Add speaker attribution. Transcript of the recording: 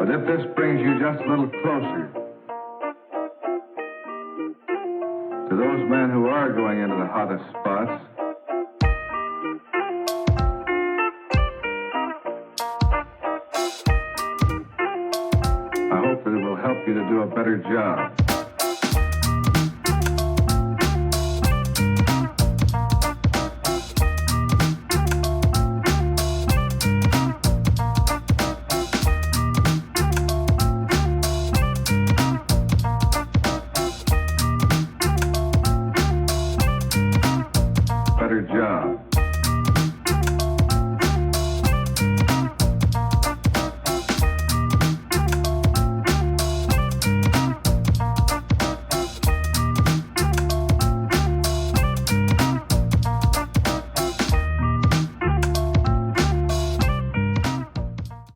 Speaker 1: But if this brings you just a little closer to those men who are going into the hottest spots, I hope that it will help you to do a better job.